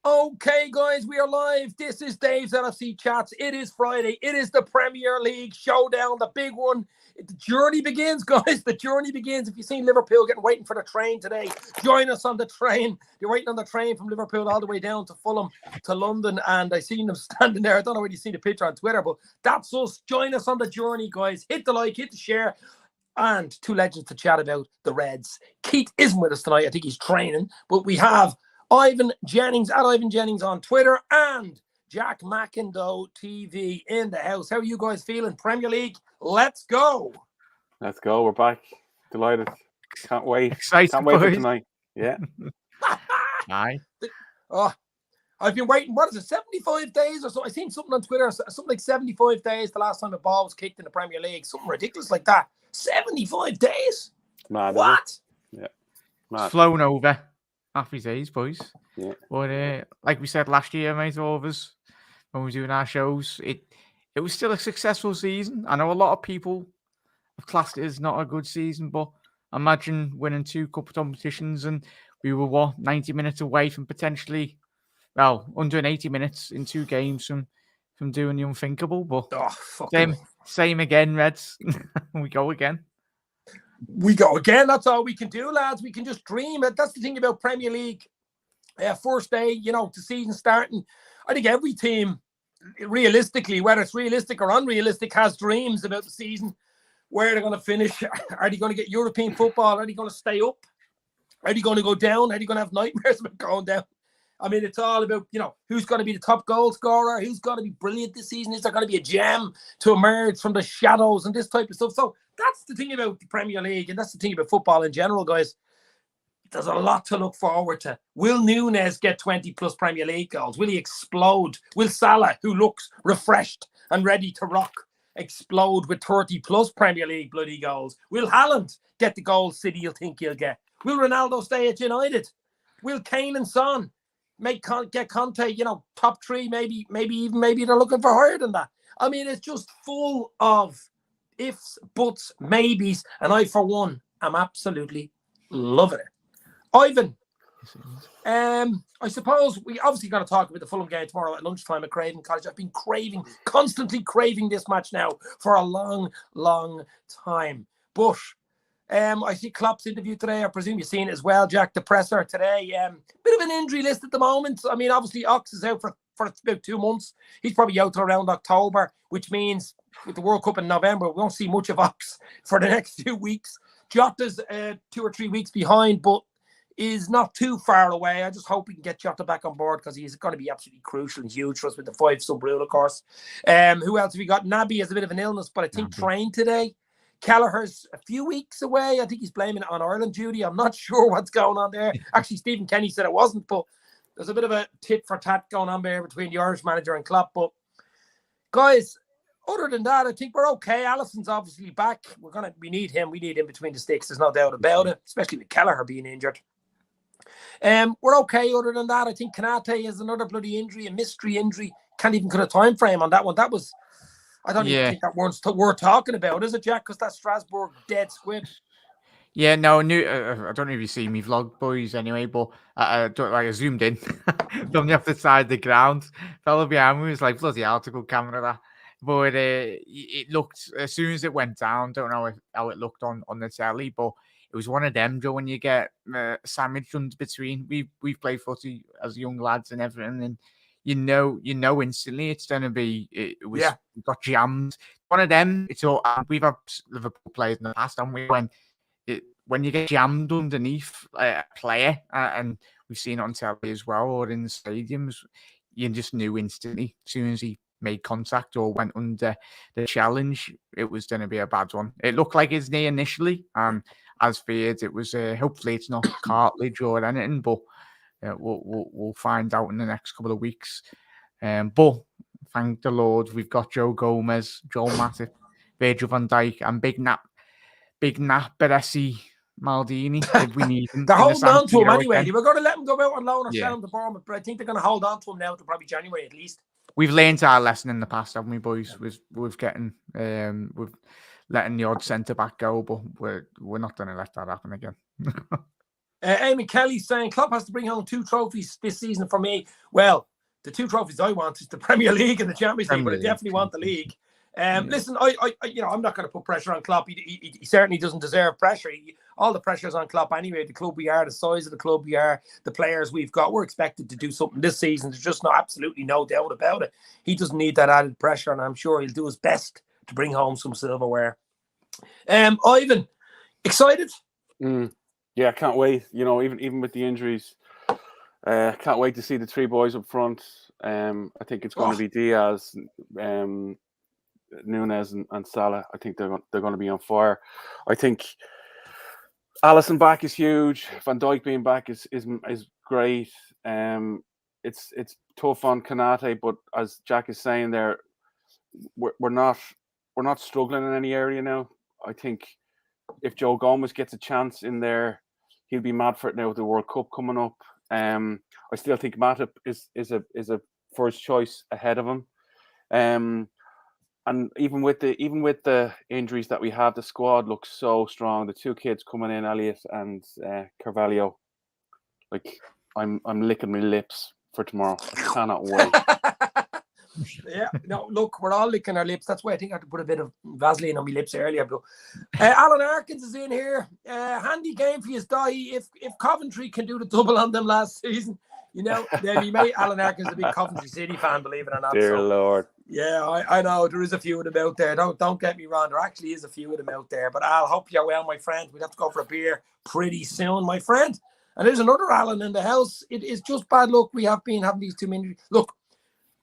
Okay, guys, we are live. This is Dave's LFC Chats. It is Friday. It is the Premier League showdown, the big one. The journey begins, guys. The journey begins. If you've seen Liverpool waiting for the train today, join us on the train. They're waiting on the train from Liverpool all the way down to Fulham to London, and I seen them standing there. I don't know whether you've seen the picture on Twitter, but that's us. Join us on the journey, guys. Hit the like, hit the share. And two legends to chat about the Reds. Keith isn't with us tonight. I think he's training, but we have Ivan Jennings at Ivan Jennings on Twitter and Jack McIndoe TV in the house. How are you guys feeling? Premier League, let's go. Let's go. We're back. Delighted. Can't wait. Excited, Can't wait for boys. tonight. Yeah. Aye. Oh, I've been waiting, what is it, 75 days or so? I seen something on Twitter, something like 75 days the last time the ball was kicked in the Premier League. Something ridiculous like that. 75 days? Mad, what? Yeah. It's flown over. Happy days, boys. Yeah. But like we said last year, mate, all of us, when we were doing our shows, it was still a successful season. I know a lot of people have classed it as not a good season, but imagine winning 2 cup competitions and we were, 90 minutes away from potentially, under 80 minutes in 2 games from doing the unthinkable. But same again, Reds. We go again. We go again. That's all we can do, lads. We can just dream. That's the thing about Premier League. First day, the season starting. I think every team, realistically, whether it's realistic or unrealistic, has dreams about the season. Where they're going to finish. Are they going to get European football? Are they going to stay up? Are they going to go down? Are they going to have nightmares about going down? I mean, it's all about, who's going to be the top goal scorer? Who's going to be brilliant this season? Is there going to be a gem to emerge from the shadows and this type of stuff? So that's the thing about the Premier League, and that's the thing about football in general, guys. There's a lot to look forward to. Will Nunez get 20-plus Premier League goals? Will he explode? Will Salah, who looks refreshed and ready to rock, explode with 30-plus Premier League bloody goals? Will Haaland get the goals City you'll think he'll get? Will Ronaldo stay at United? Will Kane and Son get Conte, top 3, maybe they're looking for higher than that. I mean, it's just full of ifs, buts, maybes, and I, for one, am absolutely loving it. Ivan, I suppose we obviously going to talk about the Fulham game tomorrow at lunchtime at Craven Cottage. I've been constantly craving this match now for a long, long time. But I see Klopp's interview today. I presume you've seen it as well, Jack, the presser today. Bit of an injury list at the moment. I mean, obviously, Ox is out for about 2 months. He's probably out till around October, which means with the World Cup in November, we won't see much of Ox for the next few weeks. Jota's 2 or 3 weeks behind, but is not too far away. I just hope we can get Jota back on board because he's going to be absolutely crucial and huge for us with the 5 sub-rule, of course. Who else have we got? Naby has a bit of an illness, but I think trained today. Kelleher's a few weeks away. I think he's blaming it on Ireland duty. I'm not sure what's going on there. Actually, Stephen Kenny said it wasn't, but there's a bit of a tit for tat going on there between the Irish manager and Klopp. But guys, other than that, I think we're okay. Allison's obviously back. We need him. We need him between the sticks. There's no doubt about it, especially with Kelleher being injured. We're okay. Other than that, I think Kanate is another bloody injury, a mystery injury. Can't even put a time frame on that one. That was, I don't even think that worth talking about, is it, Jack? Because that's Strasbourg dead squid. Yeah, no, I don't know if you see me vlog, boys, anyway, but I zoomed in from the opposite side of the ground. Fella behind me was like, bloody hell, to good camera that. But it looked, as soon as it went down, don't know how it looked on the telly, but it was one of them, Joe, when you get sandwiched under between. We've played footy as young lads and everything, and you know instantly it's going to be, it got jammed. One of them, we've had Liverpool players in the past, haven't we, when you get jammed underneath a player, and we've seen it on telly as well, or in the stadiums, you just knew instantly, as soon as he made contact or went under the challenge, it was going to be a bad one. It looked like his knee initially, and as feared, it was, hopefully it's not cartilage or anything, but we'll find out in the next couple of weeks. But thank the Lord, we've got Joe Gomez, Joel Matip, Virgil van Dijk, and Big Nat Beressi Maldini. If we need him. They're holding on to him anyway. Again. They were going to let him go out on loan or sell him to Bournemouth, but I think they're going to hold on to him now to probably January at least. We've learned our lesson in the past, haven't we, boys? We've getting we've letting the odd centre back go, but we're not going to let that happen again. Amy Kelly saying Klopp has to bring home 2 trophies this season for me. Well, the 2 trophies I want is the Premier League and the Champions League, but I definitely want the league. Listen, I'm not going to put pressure on Klopp. He certainly doesn't deserve pressure. All the pressure is on Klopp anyway. The club we are, the size of the club we are, the players we've got. We're expected to do something this season. There's just absolutely no doubt about it. He doesn't need that added pressure, and I'm sure he'll do his best to bring home some silverware. Ivan, excited? Yeah, I can't wait. Even with the injuries, can't wait to see the 3 boys up front. I think it's going to be Diaz, Nunez and Salah. I think they're going to be on fire. I think Alisson back is huge. Van Dijk being back is great. It's tough on Konate, but as Jack is saying there, we're not struggling in any area now. I think if Joe Gomez gets a chance in there, he'll be mad for it now with the World Cup coming up. I still think Matip is a first choice ahead of him. And even with the injuries that we have, the squad looks so strong. The 2 kids coming in, Elliot and Carvalho, like I'm licking my lips for tomorrow. I cannot wait. Yeah, no, look, we're all licking our lips. That's why I think I had to put a bit of Vaseline on my lips earlier. But Alan Arkins is in here. Handy game for you, Dahi. If Coventry can do the double on them last season, they'll be made. Alan Arkins is a big Coventry City fan, believe it or not. Dear Lord. Yeah, I know there is a few of them out there. Don't get me wrong. There actually is a few of them out there. But I'll hope you're well, my friend. We'll have to go for a beer pretty soon, my friend. And there's another Alan in the house. It is just bad luck. We have been having these 2 minutes. Look,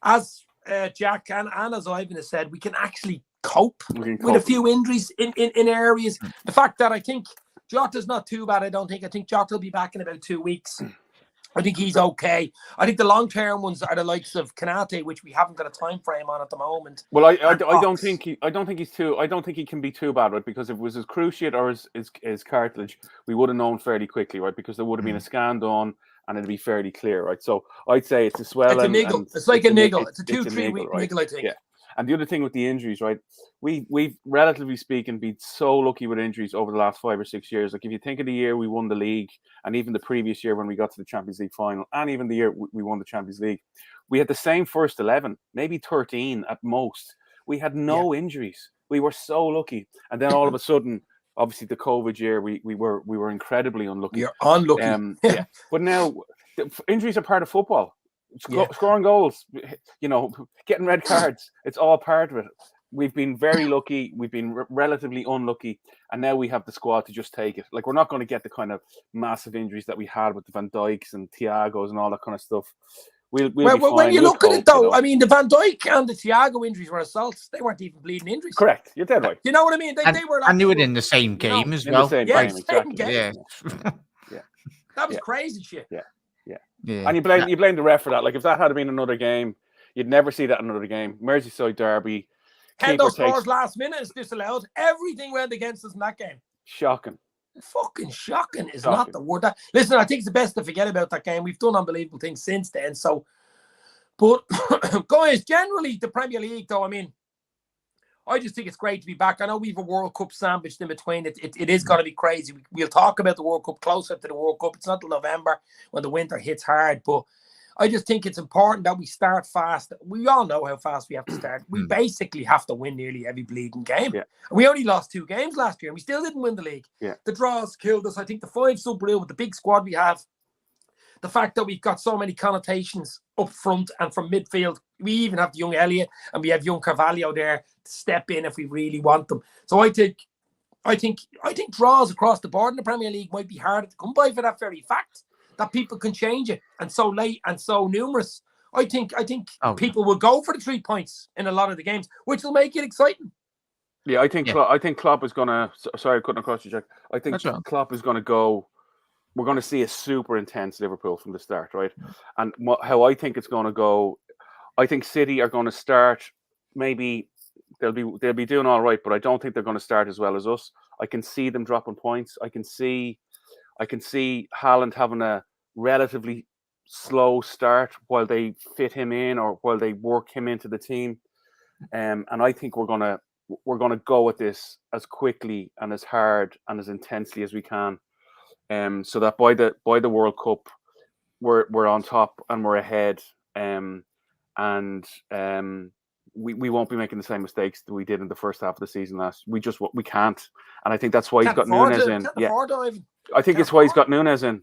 as Jack and as Ivan has said, we can actually cope with a few injuries in areas. The fact that I think Jota's not too bad, I don't think. I think Jota will be back in about 2 weeks. I think he's okay. I think the long-term ones are the likes of Konate, which we haven't got a time frame on at the moment. Well, I don't think he can be too bad, right? Because if it was his cruciate or his cartilage, we would have known fairly quickly, right? Because there would have been a scan done and it'd be fairly clear, right? So I'd say it's a swelling. It's a niggle. It's like a niggle. It's a 2-3 week niggle, I think. Yeah. And the other thing with the injuries, right? We've relatively speaking been so lucky with injuries over the last 5 or 6 years. Like if you think of the year we won the league, and even the previous year when we got to the Champions League final, and even the year we won the Champions League, we had the same first 11, maybe 13 at most. We had no injuries. We were so lucky, and then all of a sudden, obviously the COVID year, we were incredibly unlucky. You're unlucky. Yeah, but now injuries are part of football. Scoring goals, getting red cards, it's all part of it. We've been very lucky. We've been relatively unlucky. And now we have the squad to just take it. Like, we're not going to get the kind of massive injuries that we had with the Van Dijks and Thiagos and all that kind of stuff. We'll be fine. When you look at it, though, I mean, the Van Dijk and the Thiago injuries were assaults. They weren't even bleeding injuries. Correct. You're dead right. You know what I mean? They were. And they were in the same game as well. Same game, exactly. Yeah. That was crazy shit. Yeah. And you blame the ref for that. Like, if that had been another game, you'd never see that in another game. Merseyside derby. Hendo scores last minute is disallowed. Everything went against us in that game. Shocking. Fucking shocking is not the word. Listen, I think it's the best to forget about that game. We've done unbelievable things since then. So, but guys, generally the Premier League, though, I mean, I just think it's great to be back. I know we have a World Cup sandwiched in between. It is going to be crazy. We'll talk about the World Cup closer to the World Cup. It's not till November when the winter hits hard. But I just think it's important that we start fast. We all know how fast we have to start. We basically have to win nearly every bleeding game. Yeah. We only lost 2 games last year, and we still didn't win the league. Yeah. The draws killed us. I think the 5 sub-real with the big squad we have, the fact that we've got so many connotations up front and from midfield. We even have the young Elliott and we have young Carvalho there to step in if we really want them. So I think draws across the board in the Premier League might be harder to come by for that very fact that people can change it and so late and so numerous. I think people will go for the 3 points in a lot of the games, which will make it exciting. Yeah, I think Klopp is gonna. Sorry, I couldn't across you, Jack. I think Klopp is gonna go. We're going to see a super intense Liverpool from the start, right? And how I think it's going to go, I think City are going to start. Maybe they'll be doing all right, but I don't think they're going to start as well as us. I can see them dropping points. I can see Haaland having a relatively slow start while they fit him in or while they work him into the team. And I think we're gonna go at this as quickly and as hard and as intensely as we can. so that by the World Cup, we're on top and we're ahead, and we won't be making the same mistakes that we did in the first half of the season last. We can't, and I think that's why he's got Nunez in. I think it's why he's got Nunez in.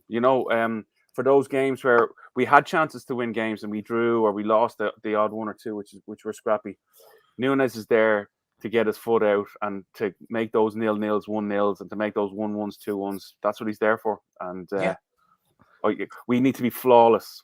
For those games where we had chances to win games and we drew or we lost the odd one or two, which were scrappy, Nunez is there to get his foot out and to make those 0-0s 1-0s and to make those 1-1s 2-1s. That's what he's there for. And we need to be flawless.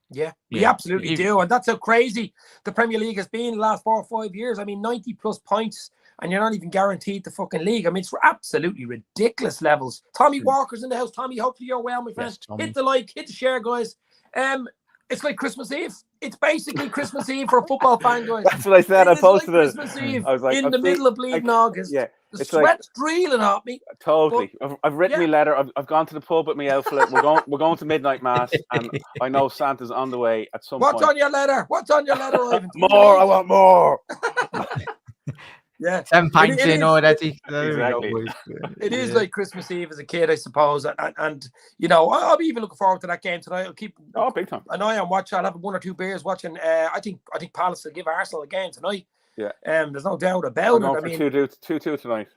Yeah, we absolutely do. And that's how crazy the Premier League has been the last 4 or 5 years. I mean, 90 plus points and you're not even guaranteed the fucking league. I mean, it's absolutely ridiculous levels. Tommy Walker's in the house. Tommy, hopefully you're well, my friend. Yes, hit the like, hit the share, guys. It's like Christmas Eve. It's basically Christmas Eve for a football fan, guys. That's what I said. I posted it. Christmas Eve I was like, in the middle of bleeding August. Yeah, the sweat's drilling at me. Totally. But, I've written me letter. I've gone to the pub with my outfit. We're going to midnight mass, and I know Santa's on the way at some point. What's on your letter, Ivan? More. I want more. Yeah, 10 pints in already. Exactly. It is like Christmas Eve as a kid, I suppose, and I'll be even looking forward to that game tonight. I'll keep big time. an eye on watch. I'll have 1 or 2 beers watching. I think Palace will give Arsenal a game tonight. Yeah. There's no doubt about it. I mean, 2-2 tonight.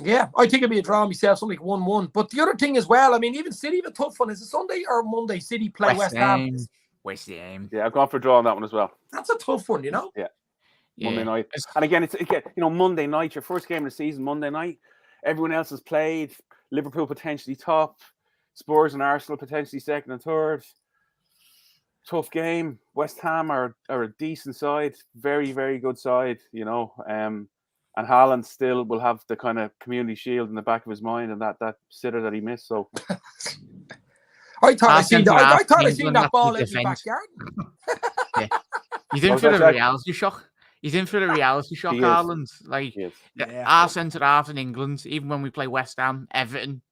Yeah, I think it'll be a draw myself, something like 1-1. But the other thing as well, I mean, even City have a tough one. Is it Sunday or Monday? City play West Ham. West Ham. Yeah, I've gone for a draw on that one as well. That's a tough one, Yeah. Monday night. And again, it's Monday night, your first game of the season, Monday night. Everyone else has played. Liverpool potentially top. Spurs and Arsenal potentially second and third. Tough game. West Ham are a decent side. Very, very good side, And Haaland still will have the kind of community shield in the back of his mind and that sitter that he missed. So I thought I seen that ball in the backyard. Yeah. He's in for the reality shock. He's in for the reality shock, Haaland. Like our centre half in England, even when we play West Ham, Everton,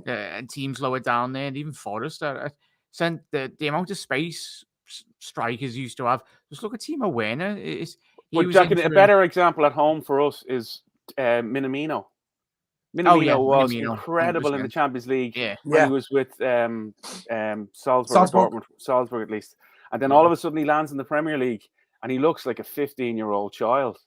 and teams lower down there, and even Forest, the amount of space strikers used to have. Just look at Timo Werner. A better example at home for us is Minamino. Minamino was incredible in the Champions League when he was with Salzburg at least. And then all of a sudden he lands in the Premier League and he looks like a 15-year-old child.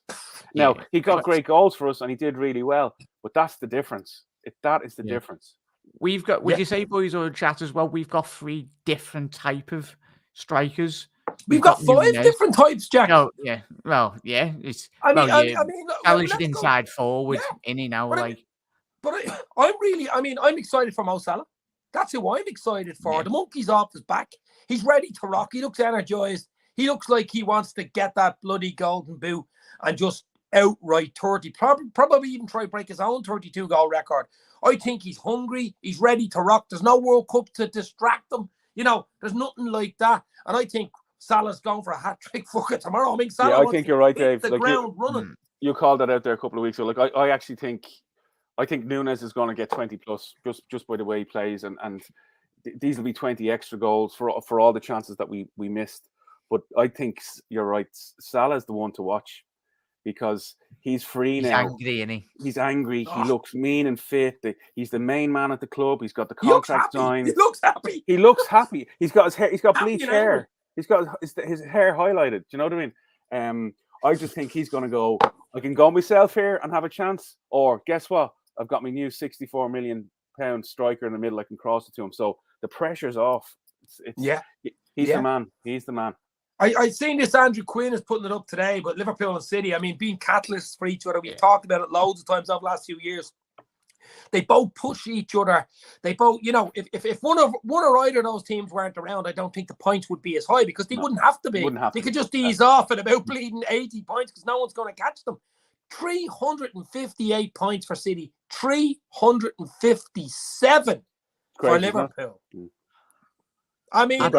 Now, he got great goals for us and he did really well, but that's the difference. That is the difference. We've got, would you say, boys or chat as well, we've got 3 different type of strikers. We've got 5 different types, Jack. Oh, yeah. Well, yeah. It's, I mean, inside forward, But I'm excited for mosalah. That's who I'm excited for. Yeah. The monkey's off his back. He's ready to rock. He looks energized. He looks like he wants to get that bloody golden boot and just outright 30. Probably even try to break his own 32-goal record. I think he's hungry. He's ready to rock. There's no World Cup to distract him. There's nothing like that. And I think Salah's going for a hat-trick fucker tomorrow. I mean, Salah I think you're right, Dave. The ground running. You called that out there a couple of weeks ago. Like, I actually think Nunez is going to get 20 plus just by the way he plays, and these will be 20 extra goals for all the chances that we missed. But I think you're right. Salah is the one to watch because he's free now. He's angry, isn't he? He's angry. He looks mean and fit. He's the main man at the club. He's got the contract signed. He looks happy. He looks happy. He's got his hair. He's got bleached hair. He's got his hair highlighted. Do you know what I mean? I just think he's going to go. I can go myself here and have a chance. Or guess what? I've got my new £64 million striker in the middle. I can cross it to him. So the pressure's off. He's the man. He's the man. I've seen this. Andrew Quinn is putting it up today, but Liverpool and City, I mean, being catalysts for each other. We've talked about it loads of times over the last few years. They both push each other. They both, if one or either of those teams weren't around, I don't think the points would be as high because they wouldn't have to be. They could just ease off at about bleeding 80 points because no one's going to catch them. 358 points for City. 357 for Liverpool. I mean, I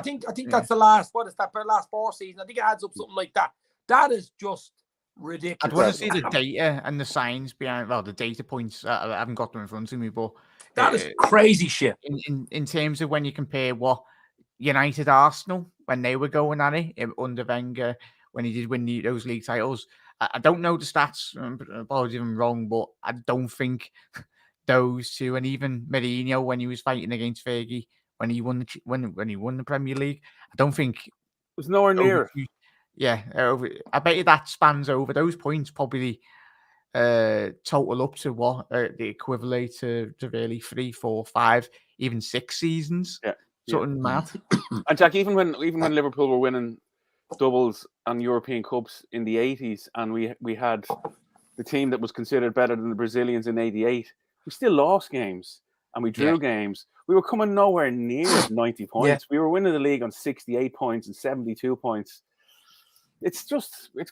think that's the last. What is that? Last 4 seasons. I think it adds up something like that. That is just ridiculous. I'd want to see the data and the signs behind. Well, the data points. I haven't got them in front of me, but that is crazy shit. In terms of when you compare what United Arsenal when they were going at it under Wenger when he did win those league titles. I don't know the stats. Apologies if I'm wrong, but I don't think those two, and even Mourinho when he was fighting against Fergie when he won when he won the Premier League. I don't think it was nowhere near it. Yeah, I bet you that spans over those points probably total up to what the equivalent to really 3, 4, 5, even 6 seasons. Yeah, something mad. And Jack, even when Liverpool were winning doubles and European Cups in the 80s, and we had the team that was considered better than the Brazilians in '88, we still lost games and we drew games. We were coming nowhere near 90 points. We were winning the league on 68 points and 72 points. It's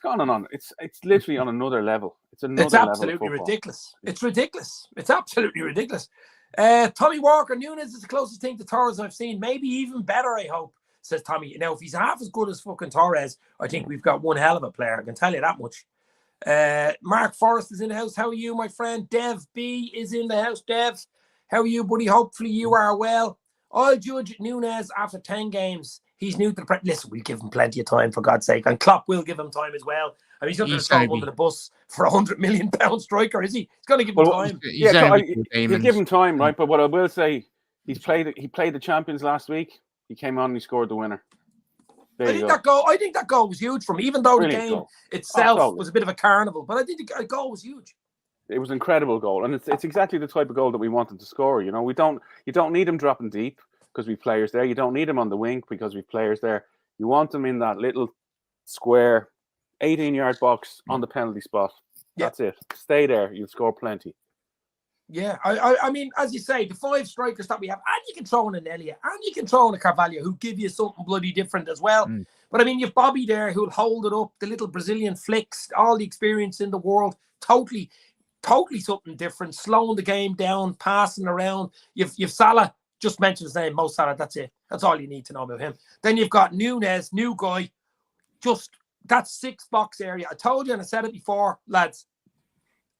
gone on. It's literally on another level. It's absolutely ridiculous. It's ridiculous. It's absolutely ridiculous. Tommy Walker, Nunez is the closest thing to Torres I've seen. Maybe even better, I hope, says Tommy. Now, if he's half as good as fucking Torres, I think we've got one hell of a player. I can tell you that much. Mark Forrest is in the house. How are you, my friend? Dev B is in the house. Dev, how are you, buddy? Hopefully you are well. I'll judge Nunez after 10 games. He's new to the Listen, we'll give him plenty of time, for God's sake. And Klopp will give him time as well. I mean, he's not going to throw him under the bus for a £100 million striker, is he? He's going to give him time. He'll give him time, right? But what I will say, he played the champions last week. He came on and he scored the winner. I think that goal was huge for him, even though the game itself was a bit of a carnival. But I think the goal was huge. It was an incredible goal, and it's exactly the type of goal that we wanted to score. You know, you don't need him dropping deep because we've players there. You don't need him on the wing because we've players there. You want him in that little square 18-yard box on the penalty spot. That's it. Stay there. You'll score plenty. Yeah, I mean, as you say, the 5 strikers that we have, and you can throw in an Elliott, and you can throw in a Carvalho, who give you something bloody different as well. But I mean, you've Bobby there who'll hold it up, the little Brazilian flicks, all the experience in the world, totally something different, slowing the game down, passing around. You've Salah, just mention his name, Mo Salah, that's it. That's all you need to know about him. Then you've got Nunez, new guy, just that 6-box area. I told you, and I said it before, lads,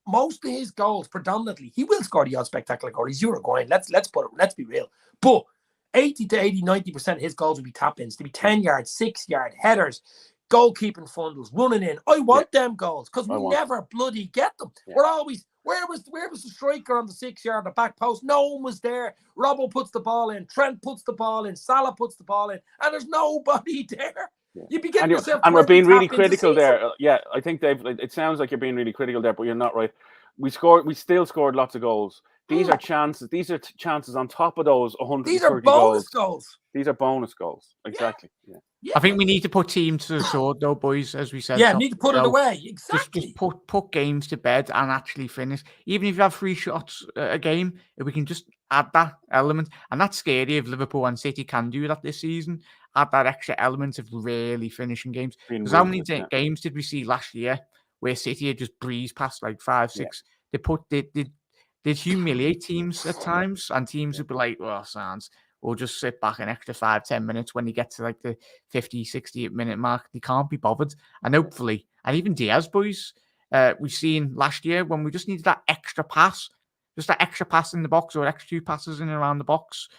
most of his goals, predominantly, he will score the odd spectacular goal. He's Uruguayan. Let's be real. But 90% of his goals will be tap-ins. They'll be 10-yard, 6-yard headers, goalkeeping fundles, running in. I want them goals because we never bloody get them. We're always, where was the striker on the 6-yard, the back post? No one was there. Robbo puts the ball in. Trent puts the ball in. Salah puts the ball in. And there's nobody there. You'd be getting yourself. And we're being really critical there. Yeah, I think Dave. It sounds like you're being really critical there, but you're not right. We still scored lots of goals. These are chances. These are chances on top of those 130 These are bonus goals. These are bonus goals. Exactly. Yeah. I think we need to put teams to the sword, though, boys. As we said. Yeah, need to put it away. Exactly. Just put games to bed and actually finish. Even if you have 3 shots a game, if we can just add that element, and that's scary if Liverpool and City can do that this season. Add that extra element of really finishing games. Because how many games did we see last year where City had just breezed past like 5, 6? They'd humiliate teams at times, and teams would be like, "Well, sounds." Or just sit back an extra 5, 10 minutes when you get to like the 50, 60-minute mark. They can't be bothered. And hopefully, and even Diaz boys, we've seen last year when we just needed that extra pass, just that extra pass in the box or extra 2 passes in and around the box.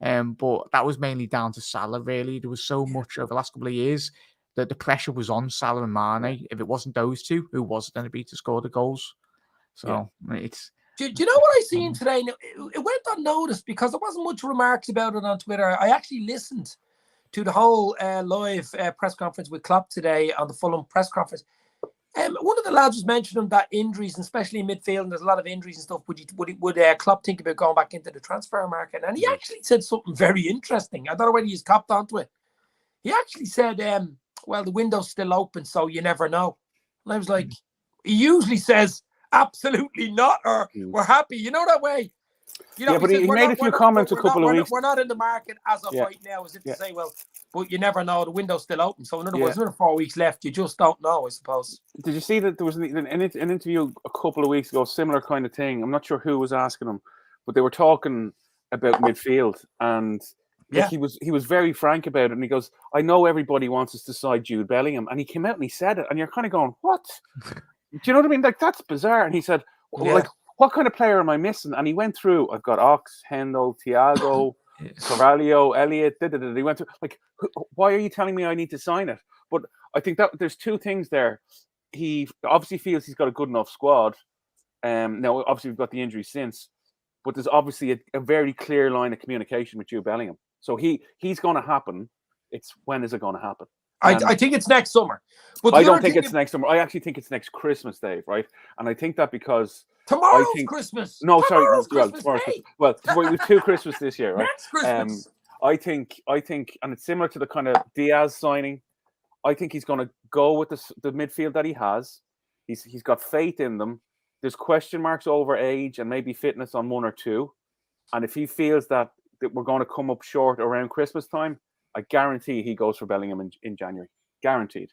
But that was mainly down to Salah, really. There was so much over the last couple of years that the pressure was on Salah and Mane. If it wasn't those two, who was it going to be to score the goals? So it's... Do you know what I seen today? It went unnoticed because there wasn't much remarks about it on Twitter. I actually listened to the whole live press conference with Klopp today on the Fulham press conference. One of the lads was mentioning that injuries, and especially in midfield, and there's a lot of injuries and stuff. Would Klopp think about going back into the transfer market? And he actually said something very interesting. I don't know whether he's copped onto it. He actually said, well, the window's still open, so you never know. And I was like, he usually says, absolutely not, or we're happy. You know that way. You know, but he made a few comments a couple of weeks. We're not in the market as of right now, as if to say, well, but you never know. The window's still open. So in other words, another 4 weeks left. You just don't know, I suppose. Did you see that there was an interview a couple of weeks ago, similar kind of thing? I'm not sure who was asking him, but they were talking about midfield, and he was very frank about it. And he goes, "I know everybody wants us to side Jude Bellingham," and he came out and he said it, and you're kind of going, "What?" Do you know what I mean? Like, that's bizarre. And he said, like, what kind of player am I missing? And he went through, I've got Ox, Hendo, Thiago, Carvalho, Elliott. He went through, like, why are you telling me I need to sign it? But I think that there's 2 things there. He obviously feels he's got a good enough squad. Now, obviously, we've got the injury since. but there's obviously a very clear line of communication with Jude Bellingham. So he's going to happen. It's when is it going to happen? I think it's next summer. But I don't think it's next summer. I actually think it's next Christmas, Dave, right? And I think that because tomorrow's Christmas. No, tomorrow's sorry. Christmas. Tomorrow's Christmas. Well, we've 2 Christmas this year, right? Next Christmas. I think, and it's similar to the kind of Diaz signing. I think he's going to go with the midfield that he has. He's got faith in them. There's question marks over age and maybe fitness on 1 or 2. And if he feels that we're going to come up short around Christmas time, I guarantee he goes for Bellingham in January. Guaranteed.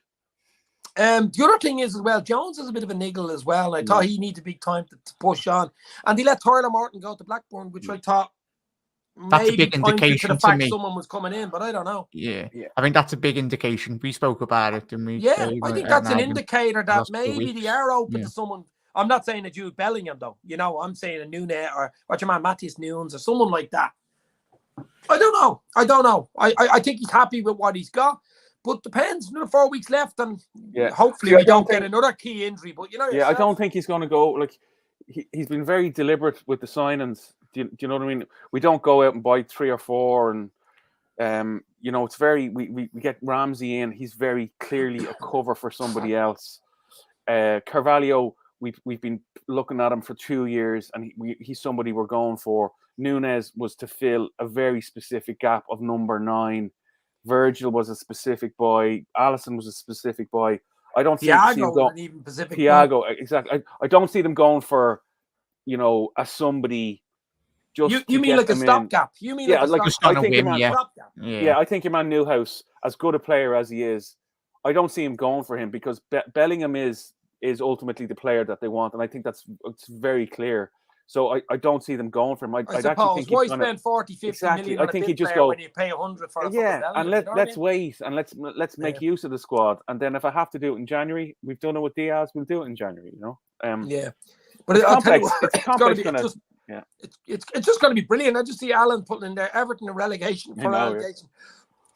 The other thing is as well, Jones is a bit of a niggle as well. I thought he needed big time to push on. And he let Tyler Morton go to Blackburn, which I thought that's a big indication to the fact me. Someone was coming in, but I don't know. Yeah. I think that's a big indication. We spoke about it, didn't we? Yeah, I think that's an indicator that maybe they are open to someone. I'm not saying a Jude Bellingham, though. You know, I'm saying a Nunez or what's your man, Matthias Nunes or someone like that. I don't know. I think he's happy with what he's got. But depends. Another 4 weeks left, and hopefully we don't get another key injury. But you know, I don't think he's going to go. Like he's been very deliberate with the signings. Do you know what I mean? We don't go out and buy 3 or 4, and you know, it's very. We get Ramsey in. He's very clearly a cover for somebody else. Carvalho, we've been looking at him for 2 years, and he's somebody we're going for. Nunez was to fill a very specific gap of number 9. Virgil was a specific boy. Alisson was a specific boy. I don't see Thiago even specific. Thiago, exactly. I don't see them going for, you know, a somebody. Just you mean like a stopgap? You mean like a stopgap? I think your man Newhouse, as good a player as he is, I don't see him going for him because Bellingham is ultimately the player that they want, and I think it's very clear. So I don't see them going for him. I suppose. Think why spend 40, 50 million on I think he just go when you pay 100 for a and let's wait and let's make use of the squad. And then if I have to do it in January, we've done it with Diaz. We'll do it in January. You know. But it's complex. It's just going to be brilliant. I just see Alan putting in there Everton and relegation for relegation.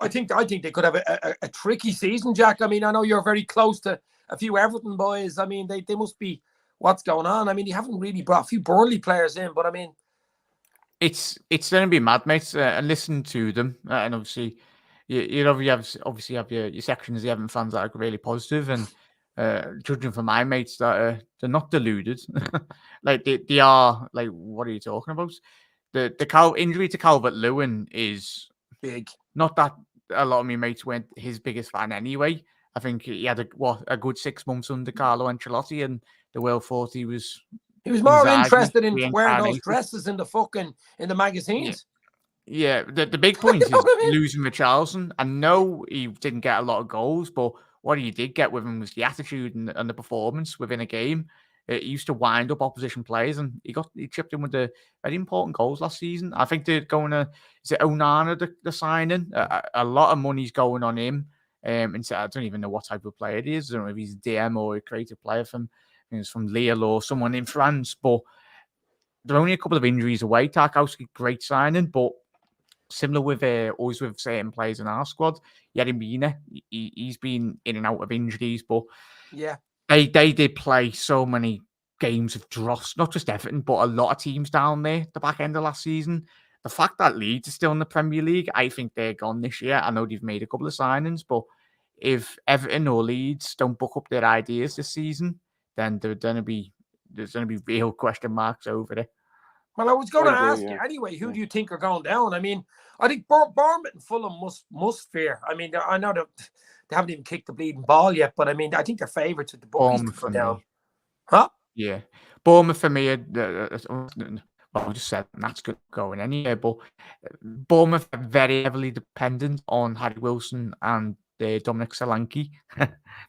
I think they could have a tricky season, Jack. I mean, I know you're very close to a few Everton boys. I mean, they must be. What's going on? I mean, you haven't really brought a few Burnley players in, but I mean, it's going to be mad, mates. And listen to them, and obviously, you obviously have your sections, the Everton fans that are really positive, and judging from my mates that they're not deluded, like they are. Like, what are you talking about? The injury to Calvert-Lewin is big. Not that a lot of my mates weren't his biggest fan anyway. I think he had a good 6 months under Carlo Ancelotti, and the world thought he was more interested in wearing those dresses in the magazines. Yeah, the big point is losing Richarlison. I know he didn't get a lot of goals, but what he did get with him was the attitude and the performance within a game. He used to wind up opposition players, and he chipped in with the very important goals last season. I think they're going to, is it Onana the signing? A lot of money's going on him. And so I don't even know what type of player he is. I don't know if he's a DM or a creative player from Lille or someone in France. But they're only a couple of injuries away. Tarkowski, great signing, but similar with always with certain players in our squad. Yeremina, he's been in and out of injuries, but they did play so many games of dross, not just Everton, but a lot of teams down there the back end of last season. The fact that Leeds is still in the Premier League, I think they're gone this year. I know they've made a couple of signings, but if Everton or Leeds don't book up their ideas this season, then there's going to be real question marks over it. Well, I was going to ask you anyway, who do you think are going down? I mean, I think Bournemouth and Fulham must fear. I mean, I know that they haven't even kicked the bleeding ball yet, but I mean, I think they're favourites with the bookies to go down. Huh? Yeah. Bournemouth for me, well, I just said that's good going anyway, but Bournemouth are very heavily dependent on Harry Wilson and Dominic Solanke.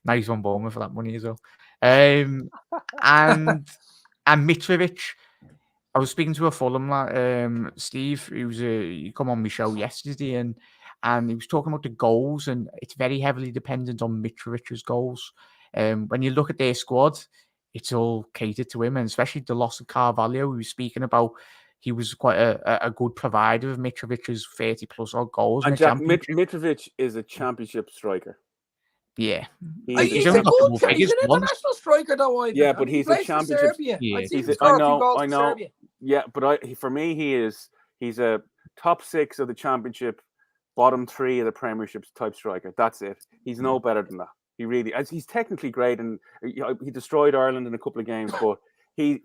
Nice one, Bournemouth, for that money as well. And Mitrovic. I was speaking to a Fulham Steve, he come on my show yesterday, and he was talking about the goals, and it's very heavily dependent on Mitrovic's goals. When you look at their squad, it's all catered to him, and especially the loss of Carvalho, we were speaking about. He was quite a good provider of Mitrovic's 30-plus odd goals. And Jack, Mitrovic is a championship striker. Yeah. He's an international striker, though. Yeah, but he's a championship. Yeah. I know. Yeah, but for me, he's a top 6 of the Championship, bottom 3 of the Premiership type striker. That's it. He's no better than that. He really, as he's technically great, and he destroyed Ireland in a couple of games. But he,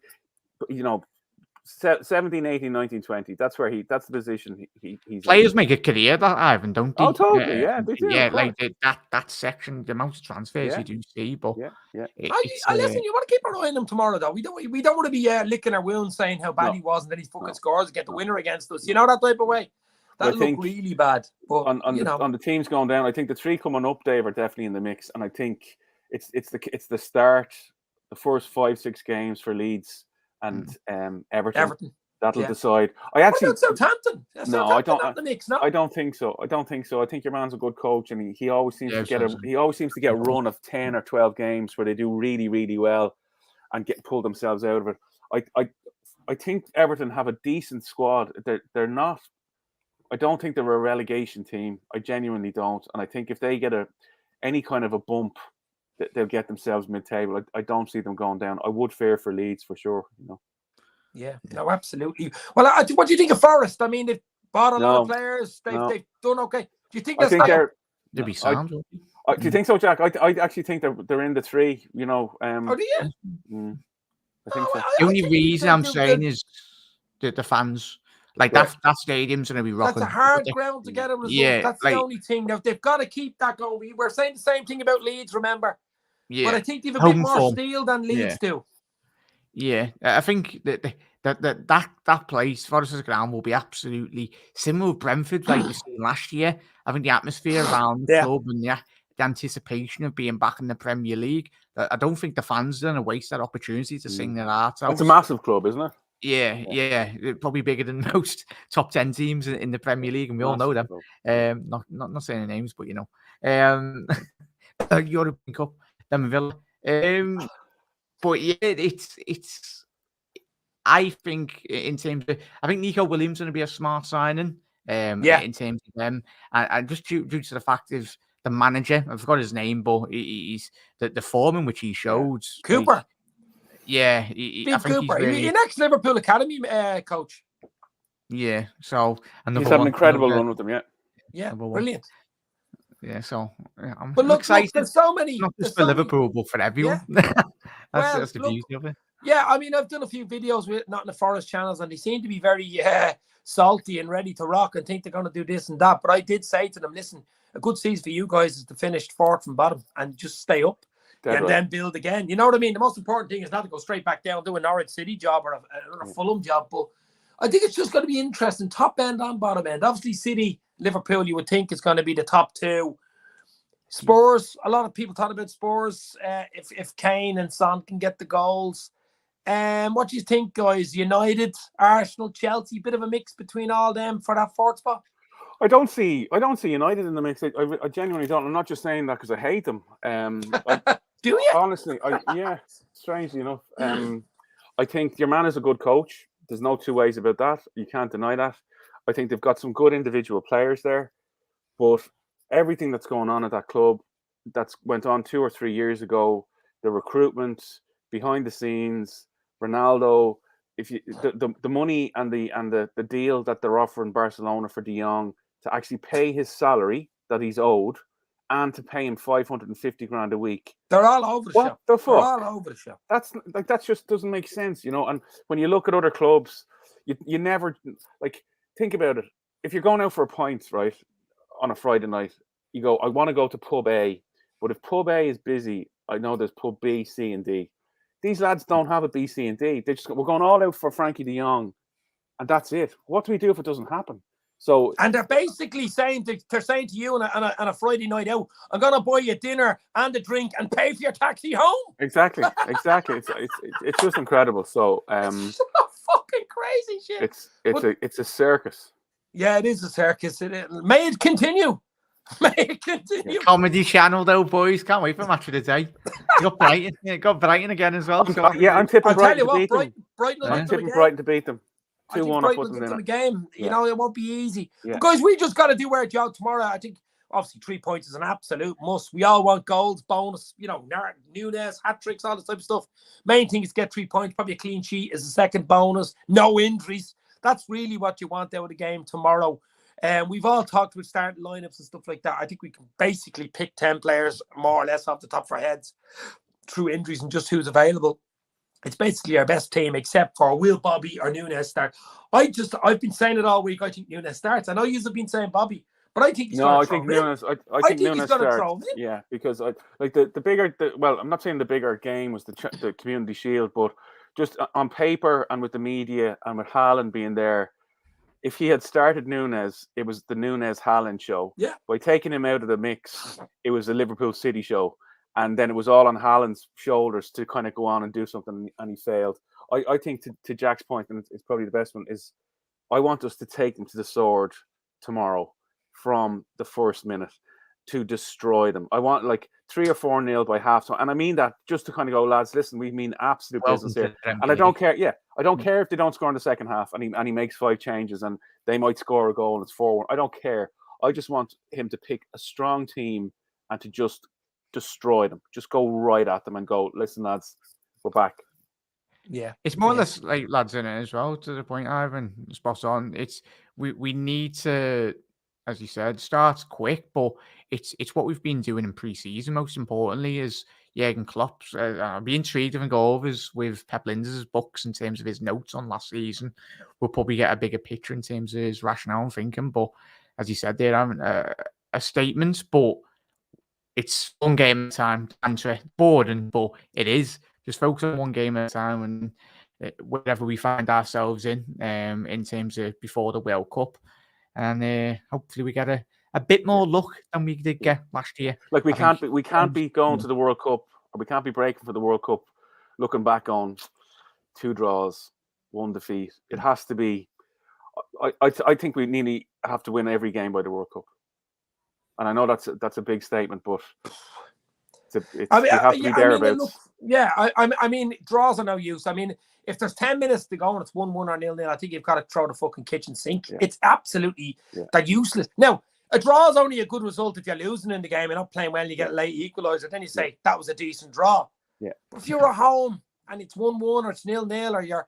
17, 18, 19, 20. That's the position he's players in. make a career that Ivan, don't they? Oh, totally. Yeah, they do. Yeah, like that section, the amount of transfers you do see. But yeah. Listen, you want to keep an eye on him tomorrow, though. We don't want to be licking our wounds saying how bad he was and then he fucking scores and get the winner against us. You know, that type of way. That looked really bad. But on the teams going down, I think the 3 coming up, Dave, are definitely in the mix, and I think it's the start, the first 5-6 games for Leeds and Everton. That'll decide. What about Southampton? No, I don't. The mix, no? I don't think so. I think your man's a good coach, and he always seems to get a run of 10 or 12 games where they do really, really well and pull themselves out of it. I think Everton have a decent squad. They're not. I don't think they're a relegation team. I genuinely don't, and I think if they get any kind of a bump, they'll get themselves mid-table. I don't see them going down. I would fear for Leeds for sure. Yeah, no, absolutely. Well, what do you think of Forest? I mean, they've bought a lot of players. They've done okay. Do you think they'll be sound? Do you think so, Jack? I actually think they're in the 3. Do you? I think so. The only reason I'm saying is the fans. Like that stadium's going to be rocking. That's a hard ground to get a result. Yeah, that's the only thing. Now they've got to keep that going. We were saying the same thing about Leeds, remember? Yeah. But I think they've a bit more steel than Leeds do. Yeah, I think that place, Forest's ground, will be absolutely similar with Brentford, like we seen last year. I think the atmosphere around the club and the anticipation of being back in the Premier League. I don't think the fans are going to waste that opportunity to sing their hearts out. It's a massive club, isn't it? Yeah. Probably bigger than most top 10 teams in the Premier League, and we all know them. Not saying the names, but European Cup, them Villa. But yeah, it's. I think in terms of, I think Nico Williams going to be a smart signing. In terms of them, and just due to the fact of the manager, I forgot his name, but he's the form in which he showed. Cooper. I think Cooper. He's an ex-Liverpool Academy coach. Yeah, so he's had an incredible run with them. Yeah, brilliant. Yeah, so I'm excited. There's so many, not just for Liverpool, but for everyone. That's the beauty of it. Yeah, I mean, I've done a few videos with Not in the Forest channels, and they seem to be very salty and ready to rock and think they're going to do this and that. But I did say to them, listen, a good season for you guys is to finish 4th from bottom and just stay up. Then build again. You know what I mean? The most important thing is not to go straight back down, do a Norwich City job or a Fulham job. But I think it's just going to be interesting, top end and bottom end. Obviously, City, Liverpool, you would think is going to be the top 2. Spurs, a lot of people thought about Spurs if Kane and Son can get the goals. What do you think, guys? United, Arsenal, Chelsea, bit of a mix between all them for that 4th spot? I don't see United in the mix. I genuinely don't. I'm not just saying that because I hate them. Do you? Honestly, strangely enough. I think your man is a good coach. There's no two ways about that. You can't deny that. I think they've got some good individual players there, but everything that's going on at that club that's went on 2 or 3 years ago, the recruitment behind the scenes, Ronaldo, the money and the deal that they're offering Barcelona for De Jong to actually pay his salary that he's owed and to pay him 550 grand a week. They're all over the shop. What the fuck? They're all over the shop. That just doesn't make sense, And when you look at other clubs, you never think about it. If you're going out for a pint, right, on a Friday night, you go, I want to go to pub A, but if pub A is busy, I know there's pub B, C, and D. These lads don't have a B, C, and D. We're going all out for Frankie De Jong, and that's it. What do we do if it doesn't happen? And they're basically saying to you on a Friday night out, I'm going to buy you dinner and a drink and pay for your taxi home. Exactly. It's just incredible. So it's fucking crazy shit. It's a circus. Yeah, it is a circus. May it continue. May it continue. Comedy channel though, boys. Can't wait for match of the day. You got Brighton again as well. I'm tipping Brighton to beat them. I'm tipping Brighton to beat them. 2-1 up with them the game. It won't be easy. Yeah. But guys, we just got to do our job tomorrow. I think Obviously, 3 points is an absolute must. We all want goals, bonus, Nunez, hat-tricks, all this type of stuff. Main thing is to get 3 points. Probably a clean sheet is the second bonus. No injuries. That's really what you want out of the game tomorrow. We've all talked about starting lineups and stuff like that. I think we can basically pick 10 players more or less off the top of our heads through injuries and just who's available. It's basically our best team, except for will Bobby or Nunez start. I've been saying it all week. I think Nunez starts. I know you've been saying Bobby, but I think he's going to throw Nunez. I think Nunez starts. Yeah, because the bigger. I'm not saying the bigger game was the Community Shield, but just on paper and with the media and with Haaland being there, if he had started Nunez, it was the Nunez-Haaland show. Yeah. By taking him out of the mix, it was a Liverpool City show. And then it was all on Haaland's shoulders to kind of go on and do something, and he failed. I think to Jack's point, and it's probably the best one, is I want us to take them to the sword tomorrow from the first minute to destroy them. I want like 3 or 4-0 by halftime. And I mean that just to kind of go, lads, listen, we mean absolute business here. And I don't care. Yeah, I don't care if they don't score in the second half and he makes 5 changes and they might score a goal and it's 4-1. I don't care. I just want him to pick a strong team and to just destroy them. Just go right at them and go, listen, lads, we're back. Yeah, it's more or less like lads in it as well. To the point, Ivan, spot on. It's we need to, as you said, start quick, but it's what we've been doing in pre-season. Most importantly, is Jurgen Klopp's. I'll be intrigued if I go over with Pep Linders' books in terms of his notes on last season. We'll probably get a bigger picture in terms of his rationale and thinking. But as you said, there a statement, but it's one game at a time. Answer boring, but it is. Just focus on one game at a time and whatever we find ourselves in terms of before the World Cup. And hopefully we get a bit more luck than we did get last year. Like we can't be going to the World Cup, or we can't be breaking for the World Cup looking back on 2 draws, 1 defeat. It has to be. I think we nearly have to win every game by the World Cup. And I know that's a big statement, but we have to be thereabouts. I mean, draws are no use. I mean, if there's 10 minutes to go and it's 1-1 or 0-0, I think you've got to throw the fucking kitchen sink. Yeah. It's absolutely that useless. Now, a draw is only a good result if you're losing in the game and not playing well and you get a late equaliser. Then you say that was a decent draw. Yeah. But if you're at home and it's 1-1 or it's 0-0 or you're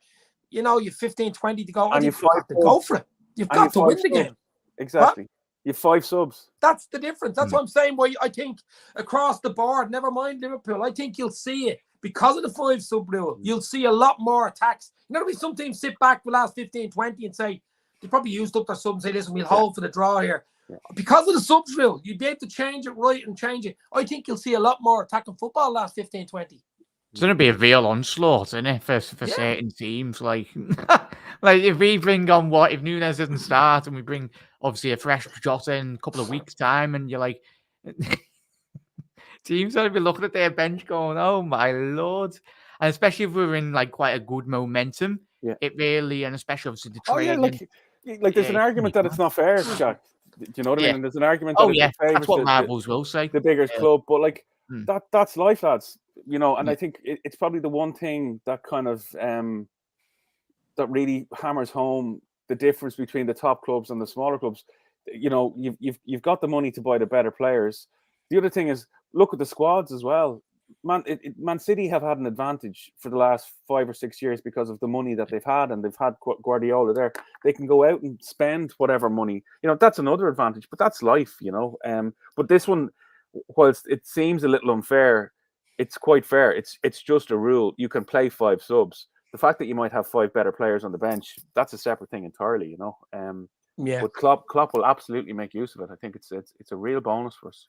15-20 to go, and you've got to go for it. You've got to win the game. Exactly. What? You have 5 subs. That's the difference. That's what I'm saying. Why I think across the board, never mind Liverpool, I think you'll see it because of the 5 sub rule. You'll see a lot more attacks. There'll be some teams sit back for the last 15-20 and say they probably used up their subs and say, listen, we'll hold for the draw here. Yeah. Because of the subs rule, you'd be able to change it right and change it. I think you'll see a lot more attacking football last 15-20. It's going to be a real onslaught, isn't it, for certain teams? Like if we bring on if Nunez doesn't start and we bring obviously a fresh Jota in a couple of weeks' time, and you're like, teams are going to be looking at their bench going, oh my lord. And especially if we're in like quite a good momentum, it really, and especially obviously the training. Like there's an argument that it's not fair, Jack. Do you know what I mean? And there's an argument that that's what Marbles will say. The bigger club, but like that's life, lads. And I think it's probably the one thing that kind of that really hammers home the difference between the top clubs and the smaller clubs. You've got the money to buy the better players. The other thing is look at the squads as well. Man City have had an advantage for the last 5 or 6 years because of the money that they've had, and they've had Guardiola there. They can go out and spend whatever money. That's another advantage, but that's life. But this one, whilst it seems a little unfair, it's quite fair. It's just a rule. You can play 5 subs. The fact that you might have 5 better players on the bench, that's a separate thing entirely. But Klopp will absolutely make use of it. I think it's a real bonus for us.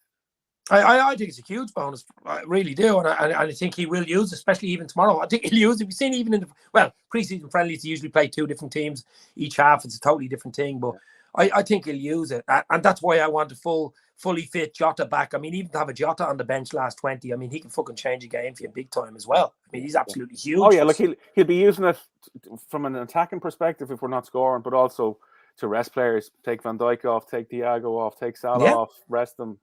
I think it's a huge bonus. I really do, and I think he will use, especially even tomorrow. I think he'll use it. We've seen even in pre-season friendlies, he usually play 2 different teams each half. It's a totally different thing, but I think he'll use it, and that's why I want a fully fit Jota back. I mean, even to have a Jota on the bench last 20, I mean, he can fucking change a game for you big time as well. I mean, he's absolutely huge. Oh yeah, like he'll be using it from an attacking perspective if we're not scoring, but also to rest players. Take Van Dijk off, take Thiago off, take Salah off, rest them.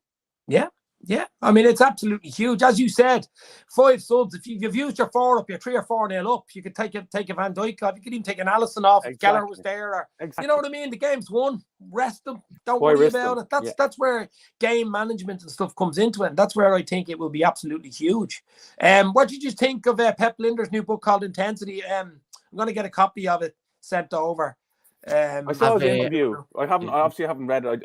Yeah. Yeah, I mean, it's absolutely huge. As you said, 5 subs. If you've used your 4 up, you're 3 or 4-0 up. You could take a Van Dijk off. You could even take an Alisson off if Geller was there. Or, you know what I mean? The game's won. Rest them. Don't worry about it. That's where game management and stuff comes into it. And that's where I think it will be absolutely huge. What did you think of Pep Linder's new book called Intensity? I'm going to get a copy of it sent over. I saw his interview. I obviously haven't read it.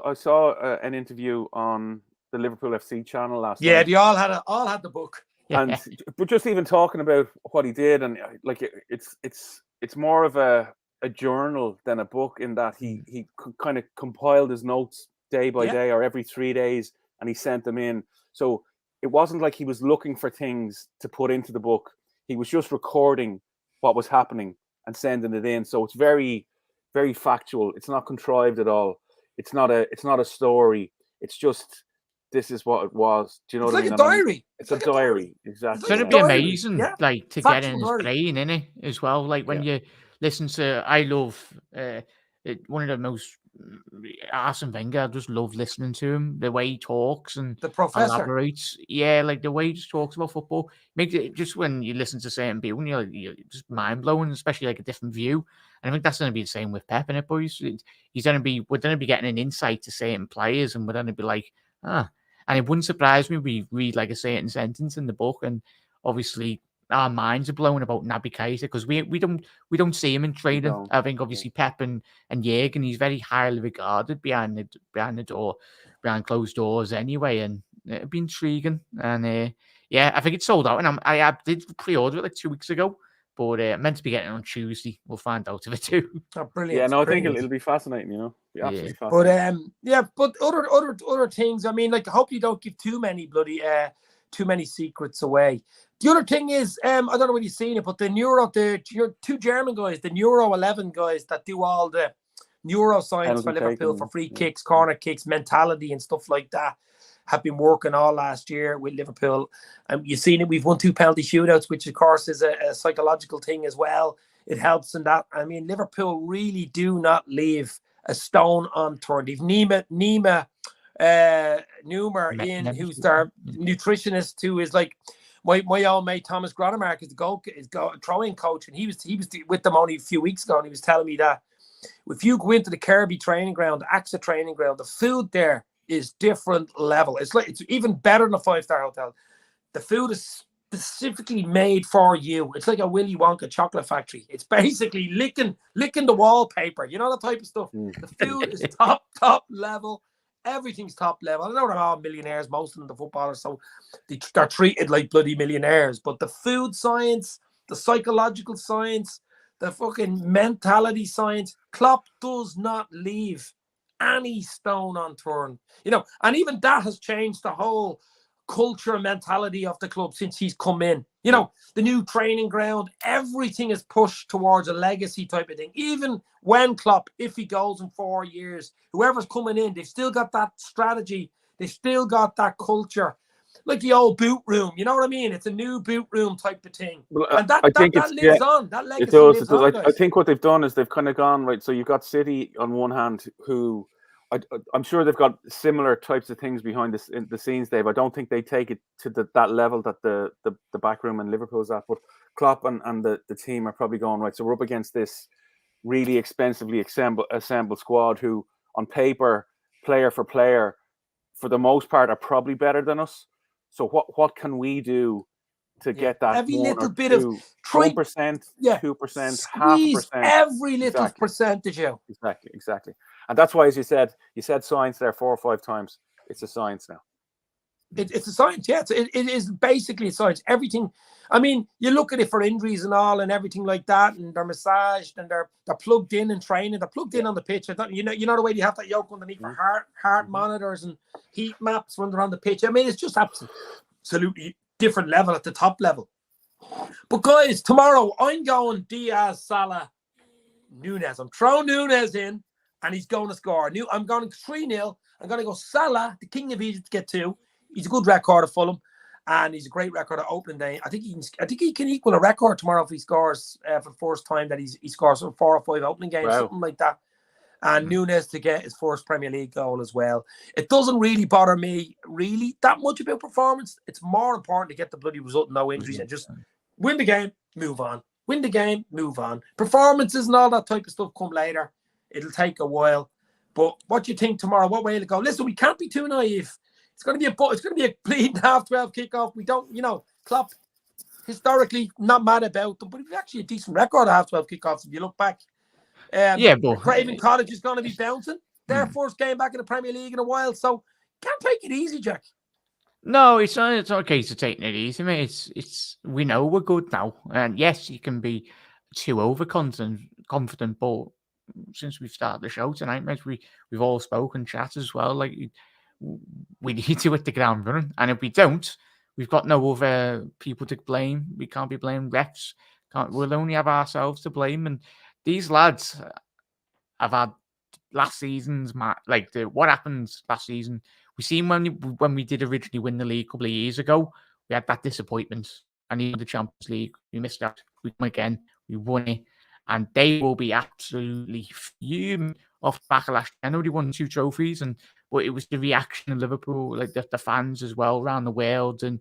I saw an interview on the Liverpool FC channel last night. Yeah, they all had the book. And but just even talking about what he did, and like it's more of a journal than a book, in that he kind of compiled his notes day by day or every 3 days, and he sent them in. So it wasn't like he was looking for things to put into the book. He was just recording what was happening and sending it in. So it's very, very factual. It's not contrived at all. It's not a story. It's just, this is what it was. Do you know what I mean? It's like a diary. It's a diary. Exactly. It's going to be amazing, like, to get in his brain, innit, as well. Like, when you listen to, I love one of the most, Arsene Wenger, I just love listening to him, the way he talks and the professor elaborates. Yeah, like the way he just talks about football. Makes it, just when you listen to certain people, you're just mind blowing, especially like a different view. And I think that's going to be the same with Pep, innit, boys? We're going to be getting an insight to certain players, and we're going to be like, and it wouldn't surprise me we read like a certain sentence in the book, and obviously our minds are blown about Naby Keita, because we don't see him in training. I think obviously Pep and Jürgen, he's very highly regarded behind the door, behind closed doors anyway, and it'd be intriguing. And I think it's sold out, and I did pre-order it like 2 weeks ago, but meant to be getting it on Tuesday. We'll find out if it too. Oh, brilliant! Yeah, no, I think it'll be fascinating. Be absolutely fascinating. But other things. I mean, like, I hope you don't give too many secrets away. The other thing is, I don't know whether you've seen it, but the 2 German guys, the Neuro 11 guys that do all the neuroscience for Liverpool for free kicks, corner kicks, mentality and stuff like that, have been working all last year with Liverpool. You've seen it. We've won 2 penalty shootouts, which of course is a psychological thing as well. It helps in that. I mean, Liverpool really do not leave a stone unturned. They've Nima Numer in, who's their nutritionist, who is like my old mate Thomas Gronemark is the throwing coach, and he was with them only a few weeks ago, and he was telling me that if you go into the Kirby training ground, the AXA training ground, the food there is different level. It's even better than a 5-star hotel. The food is specifically made for you. It's like a Willy Wonka chocolate factory. It's basically licking the wallpaper. You know, that type of stuff. The food is top level. Everything's top level. I know they're all millionaires, most of them, the footballers, so they're treated like bloody millionaires. But the food science, the psychological science, the fucking mentality science, Klopp does not leave any stone unturned. And even that has changed the whole culture and mentality of the club since he's come in. The new training ground, everything is pushed towards a legacy type of thing. Even when Klopp, if he goes in 4 years, whoever's coming in, they've still got that strategy. They've still got that culture. Like the old boot room, you know what I mean? It's a new boot room type of thing. And that lives on. That legacy lives on. I think what they've done is they've kind of gone, right, so you've got City on one hand, who I'm sure they've got similar types of things behind the scenes, Dave. I don't think they take it to that level that the back room in Liverpool's at. But Klopp and the team are probably going, right, so we're up against this really expensively assembled squad who, on paper, player for player, for the most part, are probably better than us. So what can we do to get that every little bit 1% of 2%, 0.5%, every little percentage out. Exactly. And that's why, as you said science there 4 or 5 times. It's a science now. It's a science, yeah. It is basically a science. Everything. I mean, you look at it for injuries and all and everything like that, and they're massaged and they're plugged in and training. They're plugged in on the pitch. You know the way you have that yoke underneath for heart monitors and heat maps when they're on the pitch. I mean, it's just absolutely different level at the top level. But guys, tomorrow I'm going Diaz, Salah, Nunez. I'm throwing Nunez in, and he's going to score. I'm going 3-0. I'm going to go Salah, the king of Egypt, to get 2. He's a good record of Fulham, and he's a great record of opening day. I think he can equal a record tomorrow if he scores for the first time that he scores 4 or 5 opening games, something like that. And Nunez to get his first Premier League goal as well. It doesn't really bother me really that much about performance. It's more important to get the bloody result, no injuries, and just win the game, move on. Win the game, move on. Performances and all that type of stuff come later. It'll take a while. But what do you think tomorrow? What way to go? Listen, we can't be too naive. It's going to be a bleeding half-12 kickoff. We don't, Klopp historically not mad about them, but we've actually a decent record of half-12 kickoffs if you look back. But Craven Cottage is going to be bouncing. Their first game back in the Premier League in a while, so can't take it easy, Jack. No, it's not a case of taking it easy, mate. It's we know we're good now, and yes, you can be too overconfident, but since we've started the show tonight, mate, we've all spoken chat as well. Like we need to hit the ground running, and if we don't, we've got no other people to blame. We can't be blamed refs. We'll only have ourselves to blame, and these lads have had last season's what happened last season. We seen when we did originally win the league a couple of years ago, we had that disappointment. And even the Champions League, we missed out. We won again, we won it, and they will be absolutely fuming off the back of last year. I know they won 2 trophies, but it was the reaction of Liverpool, like the fans as well around the world, and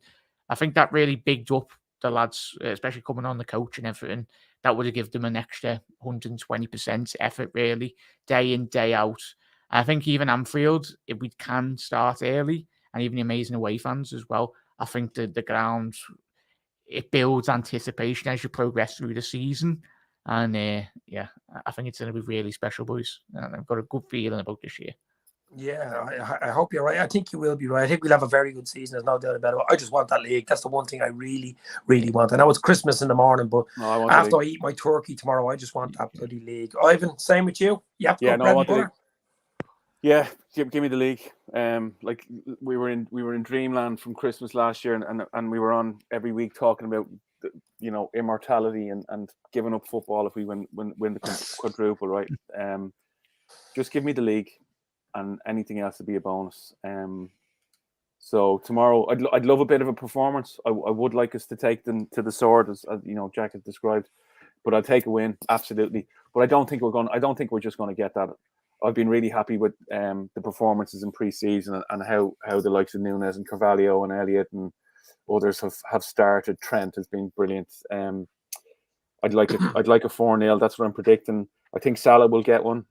I think that really bigged up the lads, especially coming on the coach and everything. That would have given them an extra 120% effort, really, day in, day out. I think even Anfield, if we can start early, and even the amazing away fans as well, I think the ground, it builds anticipation as you progress through the season. And I think it's going to be really special, boys. And I've got a good feeling about this year. Yeah, I hope you're right. I think you will be right. I think we'll have a very good season. There's no doubt about it. I just want that league. That's the one thing I really, really want. I know it's Christmas in the morning, but after I eat my turkey tomorrow, I just want that bloody league. Ivan, same with you? You have to go bread and butter? Yeah, give me the league. Like we were in dreamland from Christmas last year, and we were on every week talking about immortality and giving up football if we win the quadruple, right? Just give me the league. And anything else to be a bonus. So tomorrow, I'd love a bit of a performance. I would like us to take them to the sword, as Jack has described. But I'll take a win, absolutely. But I don't think we're just going to get that. I've been really happy with the performances in pre-season and how the likes of Nunez and Carvalho and Elliott and others have started. Trent has been brilliant. I'd like a 4-0. That's what I'm predicting. I think Salah will get one.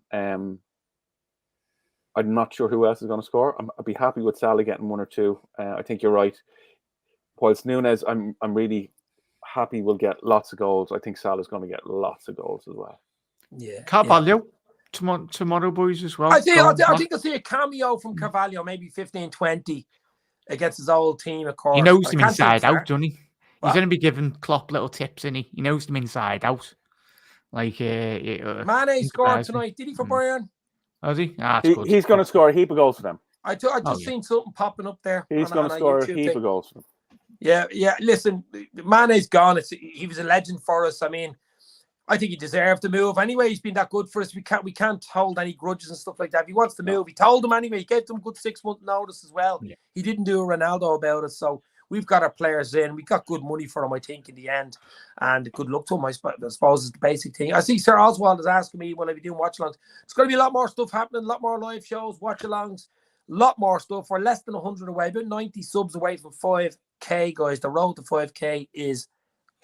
I'm not sure who else is going to score. I'd be happy with Salah getting 1 or 2. I think you're right. Whilst Nunez, I'm really happy we'll get lots of goals. I think Salah's going to get lots of goals as well. Yeah. Carvalho tomorrow, boys, as well. I think I'll see a cameo from Carvalho, maybe 15-20 against his old team, of course. He knows them inside out, doesn't he? What? He's going to be giving Klopp little tips, isn't he? He knows them inside out. Like Mane scored tonight. Did he for Bayern? Has he? He's going to score a heap of goals for them. I just seen something popping up there. He's going to score a heap of goals for them. Yeah. Listen, Mane's gone. He was a legend for us. I mean, I think he deserved to move. Anyway, he's been that good for us. We can't hold any grudges and stuff like that. If he wants to move, he told them anyway. He gave them a good 6-month notice as well. Yeah. He didn't do a Ronaldo about it. So we've got our players in. We got good money for him, I think, in the end. And good luck to him, I suppose, is the basic thing. I see Sir Oswald is asking me, will I be doing watch-alongs? There's going to be a lot more stuff happening, a lot more live shows, watch-alongs, a lot more stuff. We're less than 100 away, about 90 subs away from 5K, guys. The road to 5K is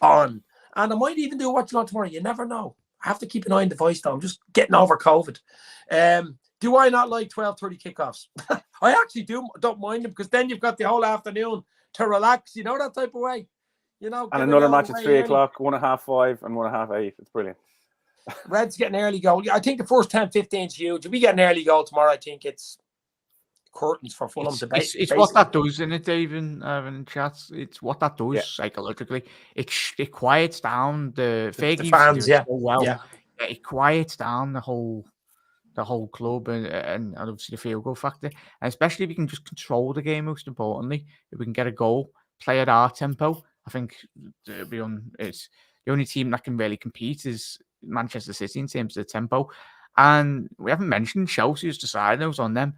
on. And I might even do a watch-along tomorrow. You never know. I have to keep an eye on the voice, though. I'm just getting over COVID. Do I not like 12:30 kickoffs? I actually don't mind them, because then you've got the whole afternoon to relax, that type of way. And another match at 3 o'clock, 1 at 5:30 and 1 at 8:30. It's brilliant. Red's getting an early goal. I think the first 10-15 is huge. If we get an early goal tomorrow, I think it's curtains for Fulham. It's what that does, isn't it, Dave? In chats, it's what that does psychologically. It quiets down the fans. So well. Yeah, it quiets down the whole club and obviously the field goal factor. And especially if we can just control the game. Most importantly, if we can get a goal, play at our tempo, I think it's the only team that can really compete is Manchester City in terms of the tempo. And we haven't mentioned Chelsea's decided on them.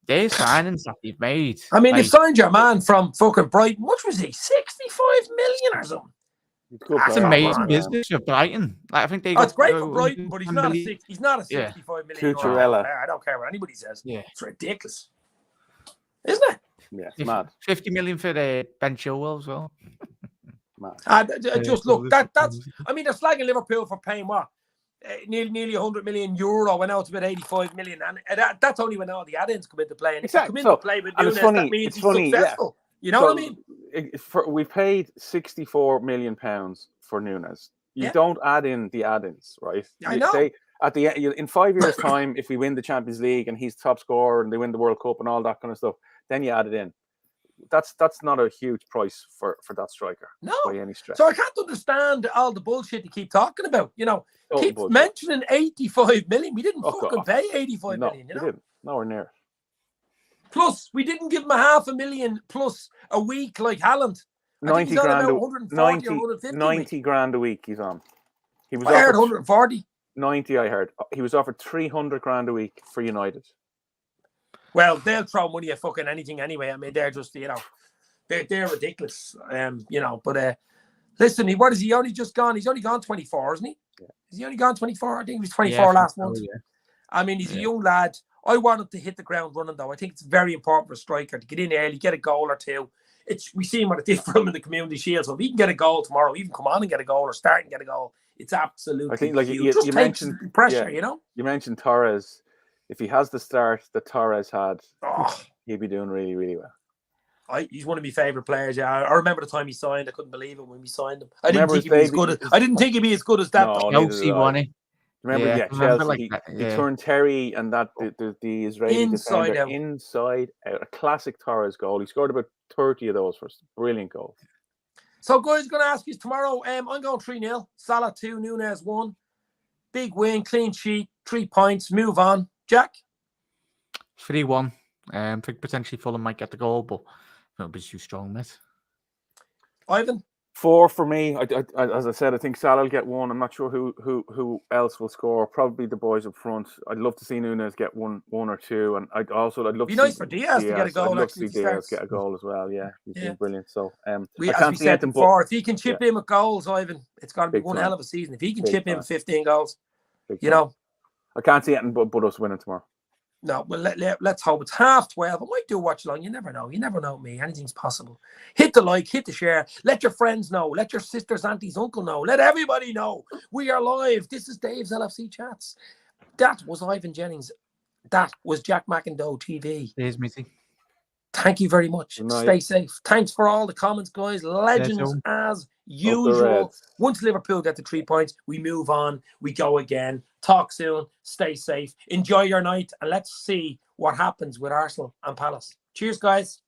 Their signings that they've made. I mean, they've signed your man from fucking Brighton. What was he? 65 million or something? That's amazing business for Brighton. I think they. It's great for Brighton, but he's not a 65 million. Cucurella. I don't care what anybody says. Yeah, it's ridiculous, isn't it? Yeah, it's mad. 50 million for the Ben Chilwell as well. Just look, that's. I mean, they're slagging Liverpool for paying what? Nearly 100 million euro. When now it's about 85 million, and that's only when all the add-ins come into play. And exactly. if you come into play with Nunez, that means he's successful. Yeah. You know what I mean? We paid 64 million pounds for Nunez. You don't add in the add-ins, right? I know. At the end, in 5 years' time, if we win the Champions League and he's top scorer and they win the World Cup and all that kind of stuff, then you add it in. That's not a huge price for that striker. No, by any stretch. So I can't understand all the bullshit you keep talking about. You know, keep mentioning 85 million. We didn't fucking pay 85 million. You know? We didn't. Nowhere near. Plus, we didn't give him $500,000 plus a week like Haaland. 90 grand a week he's on. He was. I heard 140. 90. I heard he was offered 300 grand a week for United. Well, they'll throw money at fucking anything anyway. I mean, they're just, they're ridiculous. But listen, what is he only just gone? He's only gone 24, isn't he? Yeah. Is he only gone 24? I think he was 24 last month. Yeah. I mean, he's a young lad. I want him to hit the ground running, though. I think it's very important for a striker to get in early, get a goal or two. We seen what it did for him in the Community Shield. So if he can get a goal tomorrow, even come on and get a goal or start and get a goal, it's absolutely. I think, like huge. You mentioned pressure, You mentioned Torres. If he has the start that Torres had, he'd be doing really, really well. He's one of my favourite players. Yeah, I remember the time he signed. I couldn't believe it when we signed him. I didn't think he'd be as good as that. Chelsea won it. Remember, Chelsea. He turned Terry and that the Israeli inside out. Inside out. A classic Torres goal. He scored about 30 of those first. Brilliant goal. So, guys, going to ask you tomorrow. I'm going 3-0. Salah 2, Nunez 1. Big win, clean sheet, 3 points. Move on. Jack? 3-1. I think potentially Fulham might get the goal, but it'll be too strong, mate. Ivan? 4 for me. As I said, I think Salah will get 1. I'm not sure who else will score. Probably the boys up front. I'd love to see Nunez get one or two, and I'd love to see nice for Diaz to get a goal. I'd love to see Diaz get a goal as well. Yeah, he's been brilliant. So, as we said before, if he can chip in with goals, Ivan, it's going to be one hell of a season. If he can chip in with 15 goals, I can't see anything but us winning tomorrow. No, well, let's hope. It's 12:30. I might do a watch along. You never know. You never know me. Anything's possible. Hit the like, hit the share. Let your friends know. Let your sisters, aunties, uncle know. Let everybody know. We are live. This is Dave's LFC Chats. That was Ivan Jennings. That was Jack McIndoe TV. There's Missy. Thank you very much. Stay safe. Thanks for all the comments, guys. Legends as usual. Once Liverpool get the 3 points, we move on. We go again. Talk soon. Stay safe. Enjoy your night. And let's see what happens with Arsenal and Palace. Cheers, guys.